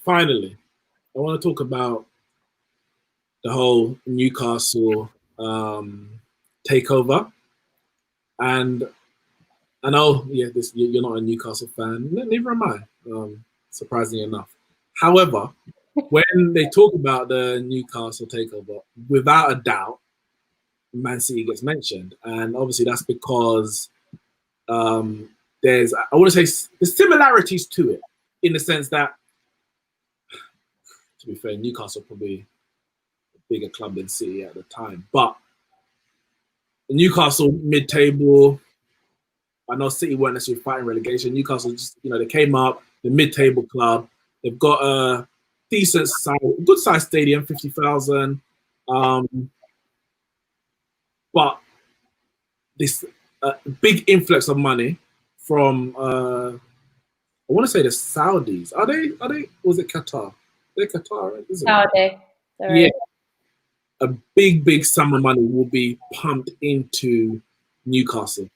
finally, I want to talk about the whole Newcastle takeover. And I know, you're not a Newcastle fan. Neither am I, surprisingly enough. However, when they talk about the Newcastle takeover, without a doubt, Man City gets mentioned. And obviously that's because there's similarities to it, in the sense that, to be fair, Newcastle probably a bigger club than City at the time. But Newcastle mid-table, I know City weren't necessarily fighting relegation. Newcastle just, they came up, the mid-table club. They've got a decent size, good sized stadium, 50,000. But this big influx of money from, I want to say the Saudis. Are they? Was it Qatar? They're Qatar, right? Saudi. Yeah. A big sum of money will be pumped into Newcastle.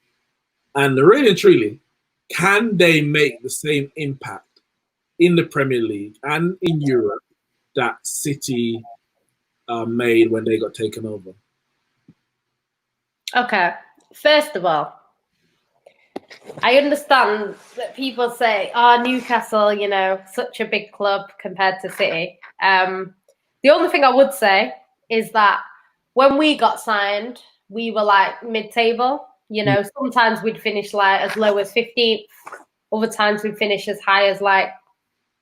And really and truly, can they make the same impact in the Premier League and in Europe that City made when they got taken over? Okay. First of all, I understand that people say, Newcastle, such a big club compared to City. The only thing I would say is that when we got signed, we were like mid-table. Sometimes we'd finish like as low as 15th. Other times we'd finish as high as like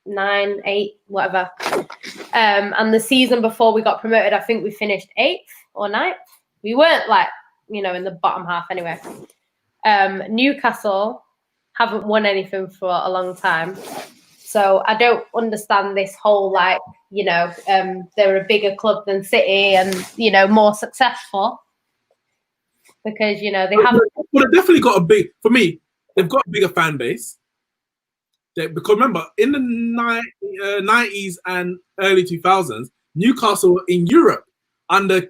9, 8, whatever. And the season before we got promoted, I think we finished 8th or 9th. We weren't like, in the bottom half anyway. Newcastle haven't won anything for a long time. So I don't understand this whole they're a bigger club than City and, more successful. Because, they haven't... Well, they've definitely got they've got a bigger fan base. Because remember, in the 90s and early 2000s, Newcastle in Europe under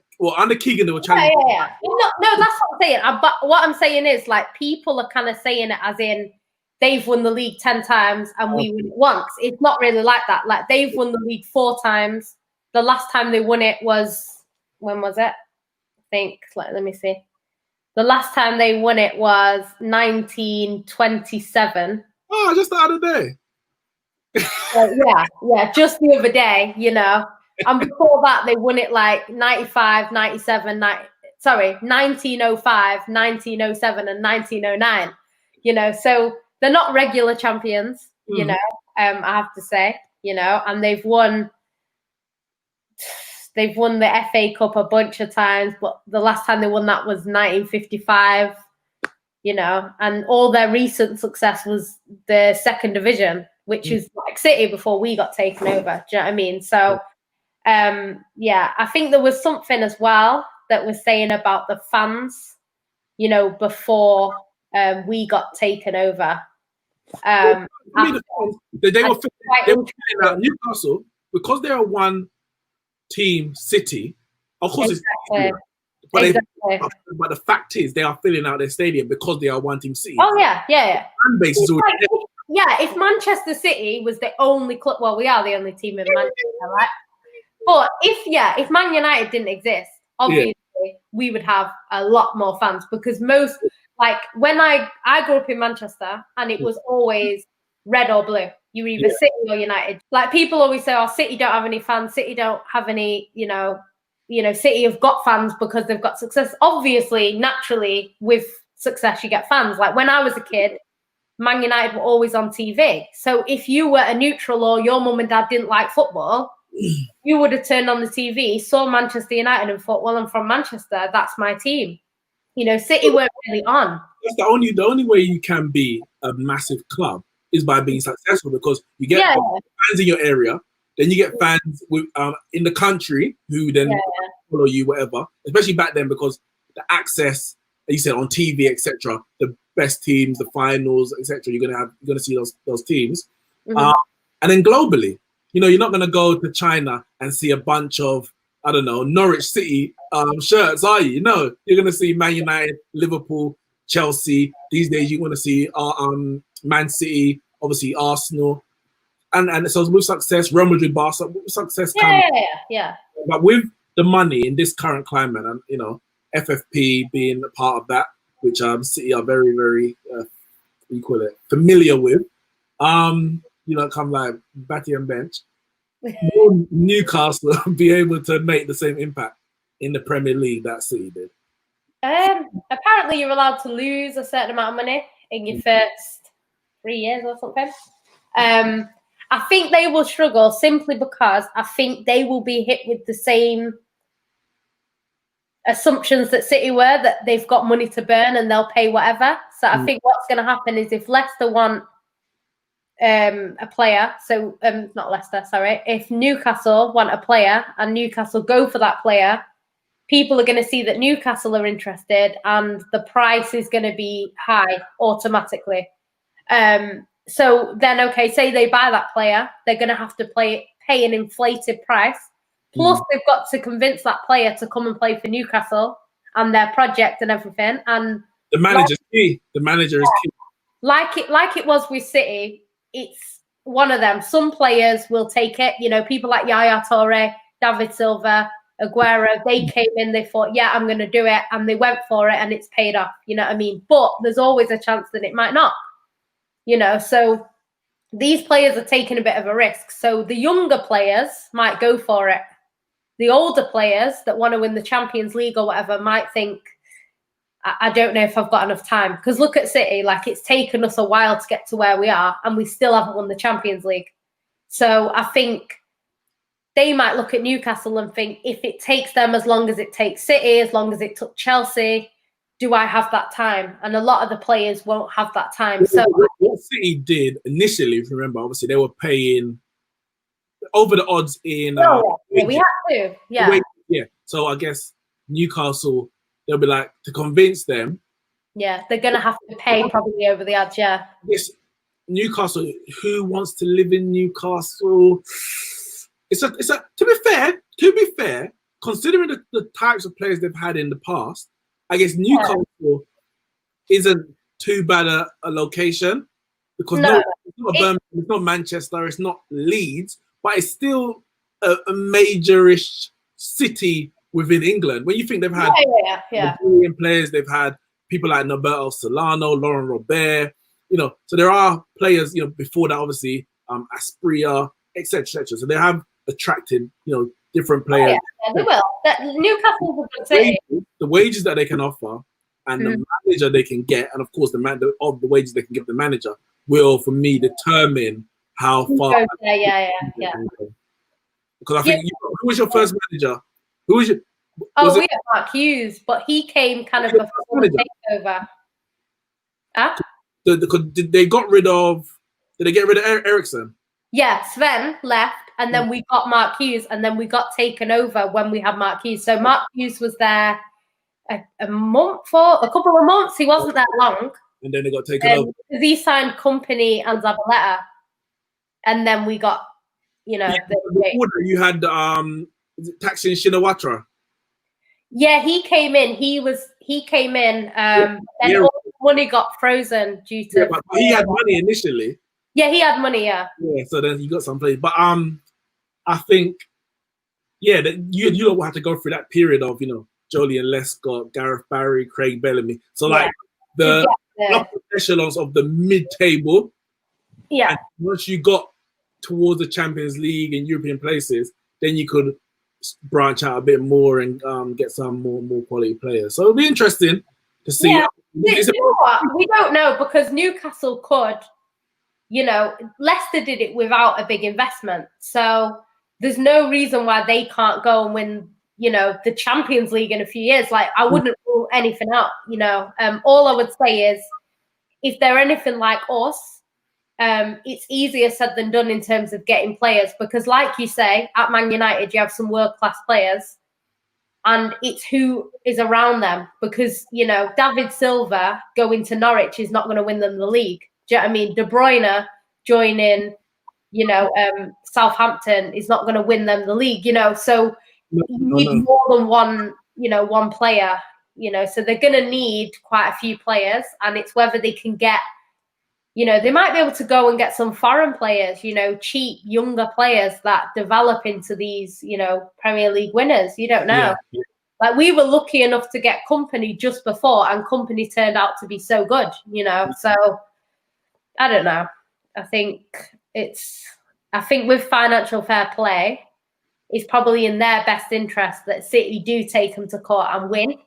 Keegan, they were challenging. Yeah. No, that's what I'm saying. But what I'm saying is, people are kind of saying it as in they've won the league 10 times and we won it once. It's not really like that. They've won the league 4 times. The last time they won it was, when was it? I think, let me see. The last time they won it was 1927. Oh, just the other day. Yeah, just the other day, And before that, they won it 95, 97, 1905, 1907, and 1909. So they're not regular champions, I have to say, and they've won the FA Cup a bunch of times, but the last time they won that was 1955, and all their recent success was the second division, which is like City before we got taken over. Do you know what I mean? So, I think there was something as well that was saying about the fans, before we got taken over. They were filling out Newcastle because they're a one-team city. Of course, exactly. But the fact is, they are filling out their stadium because they are one-team city. Oh yeah. Fan base is already there. Yeah, if Manchester City was the only club, well, we are the only team in Manchester, right? But if Man United didn't exist, obviously we would have a lot more fans, because most, when I grew up in Manchester and it was always red or blue. You're either City or United. People always say, City don't have any fans, City don't have any, City have got fans because they've got success. Obviously, naturally, with success, you get fans. When I was a kid, Man United were always on TV. So if you were a neutral or your mum and dad didn't like football, you would have turned on the TV, saw Manchester United and thought, well, I'm from Manchester, that's my team. City weren't really on. That's the only way you can be a massive club is by being successful, because you get fans in your area, then you get fans in the country who then follow you, whatever. Especially back then, because the access, as you said, on TV, etc., the best teams, the finals, etc. You're gonna see those teams, and then globally, you're not gonna go to China and see a bunch of, I don't know, Norwich City shirts, are you? No, you're gonna see Man United, Liverpool, Chelsea. These days, you want to see Man City, obviously Arsenal. and so with success, Real Madrid, Barca, success comes. Yeah. But with the money in this current climate, and you know, FFP being a part of that, which City are very, very familiar with. You know, come like Batty and Bench. Will Newcastle be able to make the same impact in the Premier League that City did? Apparently, you're allowed to lose a certain amount of money in your first 3 years or something. I think they will struggle simply because I think they will be hit with the same assumptions that City were, that they've got money to burn and they'll pay whatever. So I think what's going to happen is if Leicester want a player, so not Leicester, sorry, if Newcastle want a player and Newcastle go for that player, people are going to see that Newcastle are interested and the price is going to be high automatically. So then, okay, say they buy that player, they're going to have to pay an inflated price. Plus, they've got to convince that player to come and play for Newcastle and their project and everything. And the manager's key. The manager is key. Like it was with City, it's one of them. Some players will take it. You know, people like Yaya Toure, David Silva, Aguero, they came in, they thought, yeah, I'm going to do it. And they went for it and it's paid off. You know what I mean? But there's always a chance that it might not. You know, so these players are taking a bit of a risk. So the younger players might go for it. The older players that want to win the Champions League or whatever might think, I don't know if I've got enough time. Because look at City, like it's taken us a while to get to where we are and we still haven't won the Champions League. So I think they might look at Newcastle and think, if it takes them as long as it takes City, as long as it took Chelsea, do I have that time? And a lot of the players won't have that time. So what City did initially, if you remember, obviously they were paying over the odds in. We had to. Yeah. So I guess Newcastle, they'll be like, to convince them. Yeah, they're gonna have to pay probably over the odds. Yeah. Yes, Newcastle. Who wants to live in Newcastle? It's a. To be fair, considering the types of players they've had in the past, I guess Newcastle isn't too bad a location because it's not Birmingham, it's not Manchester, it's not Leeds, but it's still a majorish city within England. When you think they've had brilliant players, they've had people like Norberto Solano, Laurent Robert, you know, so there are players, you know, before that, obviously, Aspria, etc., etc. So they have attracted, you know, different players. Yeah, they will. Newcastle is a good city. The wages that they can offer and the manager they can get, and of course the wages they can give the manager will, for me, determine how far. Yeah. Because I think who was your first manager? Who was your? We had Mark Hughes, but he came kind of before the takeover. Did they get rid of Ericsson? Yeah, Sven left, and then we got Mark Hughes, and then we got taken over when we had Mark Hughes. So Mark Hughes was there a couple of months. He wasn't there long. And then they got taken over. Because he signed Company and Zabaleta, and then we got, you know. You had Thaksin Shinawatra. Yeah, he came in. He came in. Then all the money got frozen due to. Yeah, but he had money initially. Yeah, he had money. Yeah. Yeah, so then he got some players, but I think, that you don't have to go through that period of, you know, Joleon Lescott, Gareth Barry, Craig Bellamy. So like the upper echelons of the mid-table. Yeah. And once you got towards the Champions League and European places, then you could branch out a bit more and get some more quality players. So it'll be interesting to see. Yeah. You know what? We don't know, because Newcastle could, you know, Leicester did it without a big investment. So there's no reason why they can't go and win, you know, the Champions League in a few years. Like, I wouldn't rule anything out, you know. All I would say is, if they're anything like us, it's easier said than done in terms of getting players, because like you say, at Man United, you have some world-class players, and it's who is around them, because, you know, David Silva going to Norwich is not going to win them the league. Do you know what I mean? De Bruyne joining, you know, Southampton is not going to win them the league, you know. So you need more than one player, you know. So they're going to need quite a few players, and it's whether they can get they might be able to go and get some foreign players, cheap, younger players that develop into these, Premier League winners. You don't know. Yeah. Like, we were lucky enough to get Company just before, and Company turned out to be so good, So, I don't know. I think with financial fair play, it's probably in their best interest that City do take them to court and win.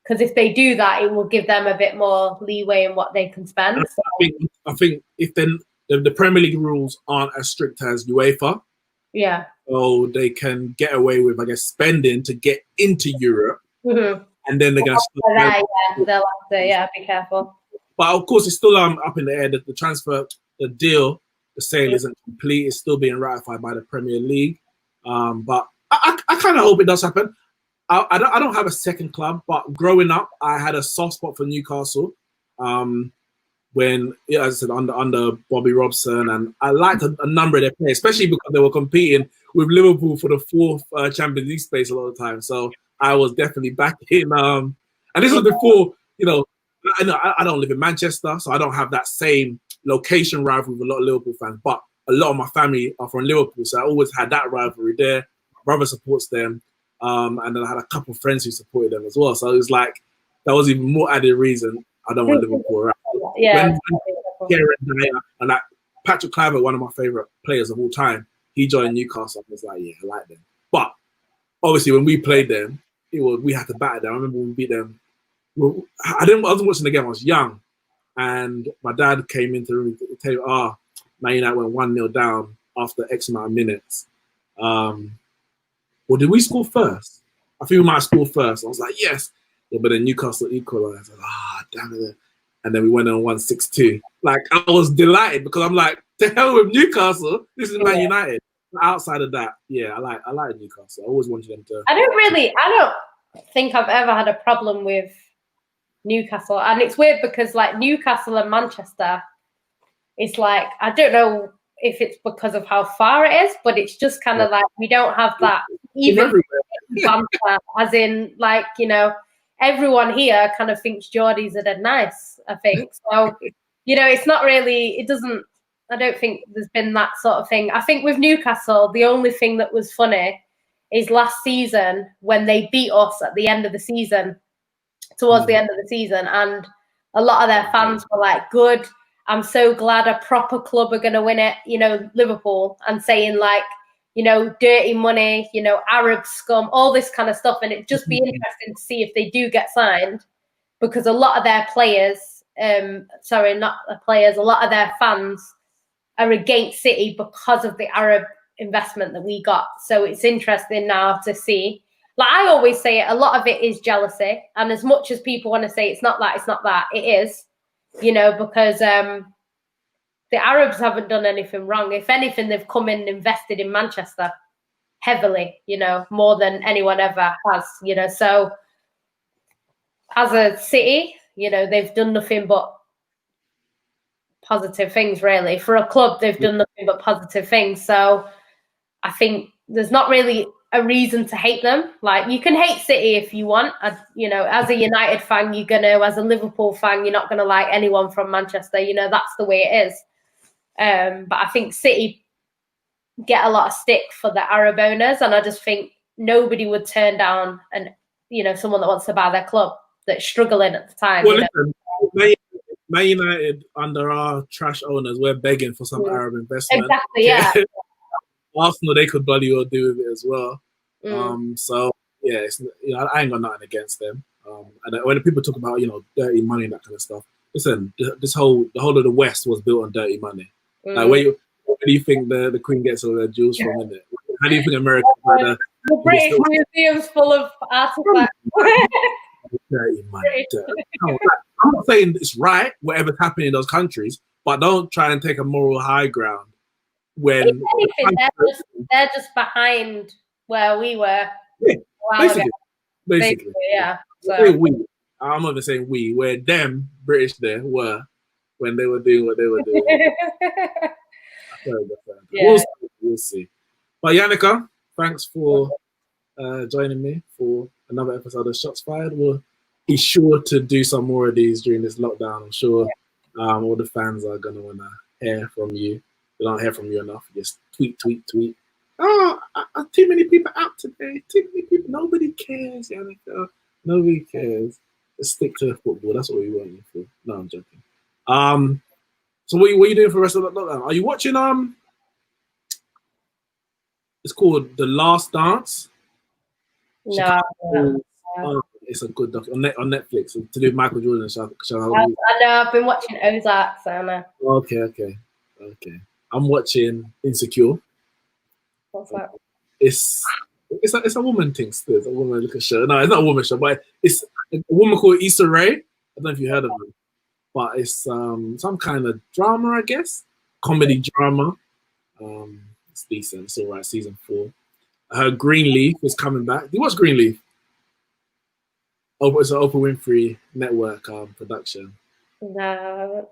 Because if they do that, it will give them a bit more leeway in what they can spend. So. I think if then the Premier League rules aren't as strict as UEFA, yeah, so they can get away with, I guess, spending to get into Europe, mm-hmm. and then they're gonna they'll have to be careful. But of course, it's still up in the air. The transfer, the deal, the sale isn't complete. It's still being ratified by the Premier League. But I kind of hope it does happen. I don't have a second club, but growing up, I had a soft spot for Newcastle. When, as I said, under Bobby Robson, and I liked a number of their players, especially because they were competing with Liverpool for the fourth Champions League space a lot of the time. So I was definitely back in. And this was before, I don't live in Manchester, so I don't have that same location rivalry with a lot of Liverpool fans. But a lot of my family are from Liverpool, so I always had that rivalry there. My brother supports them. And then I had a couple of friends who supported them as well. So it was like, that was even more added reason I don't want Liverpool around. Yeah. And like Patrick Kluivert, one of my favorite players of all time, he joined Newcastle. I was like, yeah, I like them. But obviously, when we played them, we had to batter them. I remember when we beat them. I wasn't watching the game. I was young, and my dad came into the room to tell me, Man United went 1-0 down after X amount of minutes. Well, did we score first? I think we might have scored first. I was like, yes. Yeah, but then Newcastle equalised. I was like, damn it. And then we went on 1-6-2. Like, I was delighted because I'm like, to hell with Newcastle. This is Man United. Outside of that, yeah, I like Newcastle. I always wanted them to. I don't think I've ever had a problem with Newcastle. And it's weird because, like, Newcastle and Manchester, it's like, I don't know if it's because of how far it is, but it's just kind of like we don't have that even banter, as in, like, everyone here kind of thinks Geordies are dead nice, I think. So, it's not really, I don't think there's been that sort of thing. I think with Newcastle, the only thing that was funny is last season when they beat us at the end of the season, towards the end of the season, and a lot of their fans were like, good, I'm so glad a proper club are going to win it, Liverpool, and saying like, dirty money, Arab scum, all this kind of stuff. And it'd just be interesting to see if they do get signed, because a lot of their players, a lot of their fans are against City because of the Arab investment that we got. So it's interesting now to see. Like I always say, a lot of it is jealousy. And as much as people want to say it's not that, it is. Because the Arabs haven't done anything wrong. If anything, they've come in and invested in Manchester heavily, more than anyone ever has, So as a city, they've done nothing but positive things, really. For a club, they've done nothing but positive things. So I think there's not really a reason to hate them. Like, you can hate City if you want. As a United fan, you're going to, as a Liverpool fan, you're not going to like anyone from Manchester. That's the way it is. But I think City get a lot of stick for the Arab owners, and I just think nobody would turn down someone that wants to buy their club that's struggling at the time. Well, listen, Man United, under our trash owners, we're begging for some Arab investment. Exactly, yeah. Arsenal, they could bloody well do with it as well. So yeah, I ain't got nothing against them. And when people talk about dirty money and that kind of stuff, listen, the whole of the West was built on dirty money. Like, where do you think the Queen gets all their jewels from? In it? How do you think America? The British Museum's full of artifacts. Dirty money. No, I'm not saying it's right, whatever's happening in those countries, but don't try and take a moral high ground. When if anything, they're just behind where we were. Yeah, basically, yeah. So. I'm not even saying we, where them British there were when they were doing what they were doing. Yeah. We'll see. But Yannicka, thanks for joining me for another episode of Shots Fired. We'll be sure to do some more of these during this lockdown. I'm sure All the fans are gonna wanna hear from you. They don't hear from you enough. Just tweet. Oh, too many people out today. Too many people. Nobody cares. Yannick. Nobody cares. Just stick to football. That's what we want you for. No, I'm joking. So what are you doing for the rest of the lockdown? Are you watching it's called The Last Dance? No. It's a good doc on Netflix to do with Michael Jordan. I know. I've been watching Ozark, so I know. Okay. I'm watching Insecure. What's that? It's a woman thing still. It's a woman look show. No, it's not a woman show, but it's a woman called Issa Rae. I don't know if you heard of her, but it's some kind of drama, I guess, comedy drama. It's decent. It's all right. Season 4. Her Greenleaf is coming back. Do you watch Greenleaf? Oh, it's an Oprah Winfrey Network production. No.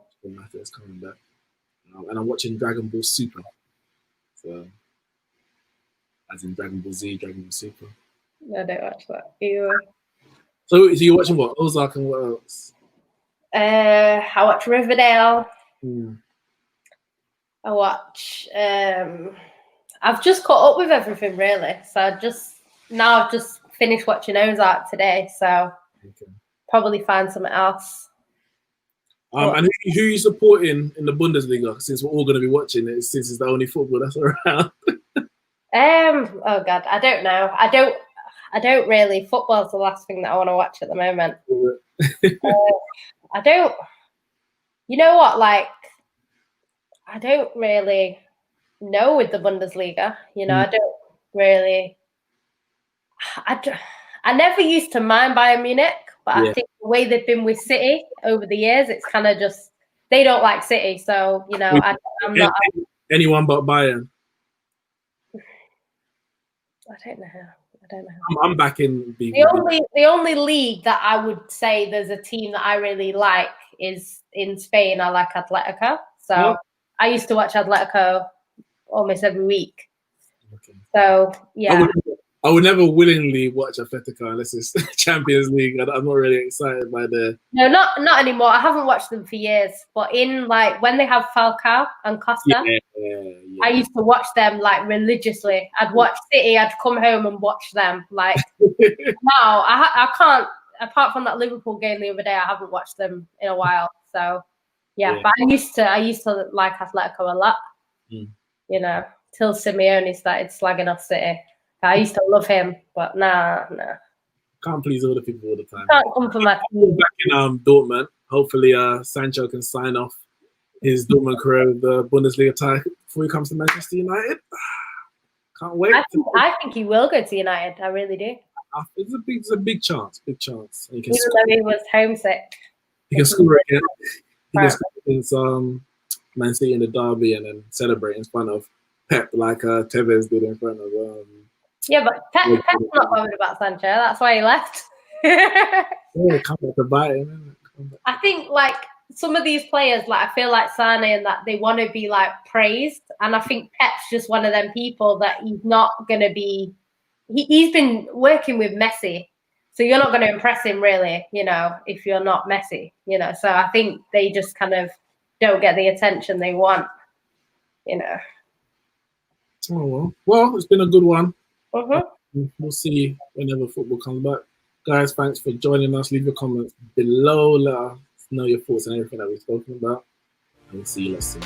It's coming back, and I'm watching Dragon Ball Super. So. As in Dragon Ball Z, Dragon Ball Super. I don't watch that either. So you're watching what? Ozark and what else? I watch Riverdale. I watch. I've just caught up with everything really. So I've just finished watching Ozark today. So probably find something else. And who are you supporting in the Bundesliga? Since we're all going to be watching it, since it's the only football that's around. Oh God, I don't know. I don't really. Football's the last thing that I want to watch at the moment. I don't. You know what? Like, I don't really know with the Bundesliga. You know, I don't really. I never used to mind Bayern Munich, but I think the way they've been with City over the years, it's kind of just they don't like City. So you know, I'm not anyone but Bayern. I don't know. I'm back in the only league that I would say there's a team that I really like is in Spain. I like Atletico. So I used to watch Atletico almost every week. Okay. So yeah. I would never willingly watch Atletico unless it's Champions League. I'm not really excited by the. No, not anymore. I haven't watched them for years. But in like when they have Falcao and Costa, I used to watch them like religiously. I'd watch City. I'd come home and watch them. Like now, I can't. Apart from that Liverpool game the other day, I haven't watched them in a while. So yeah. But I used to like Atletico a lot. You know, till Simeone started slagging off City. I used to love him, but nah. Can't please all the people all the time. Can't come for my team. Back in Dortmund, hopefully Sancho can sign off his Dortmund career with the Bundesliga title before he comes to Manchester United. Can't wait. I think he will go to United. I really do. It's a big chance. Big chance. Even though he was homesick. He can score again. He can score against Man City in the derby and then celebrate in front of Pep like Tevez did in front of. Yeah, but Pep's not bothered about Sancho. That's why he left. Come back to buy him. I think like some of these players, like I feel like Sane and that they want to be like praised, and I think Pep's just one of them people that he's not going to be. He's been working with Messi, so you're not going to impress him really, you know, if you're not Messi, you know. So I think they just kind of don't get the attention they want, you know. Oh well, it's been a good one. We'll see whenever football comes back. Guys, thanks for joining us. Leave your comments below. Let us know your thoughts on everything that we've spoken about. And we'll see you soon.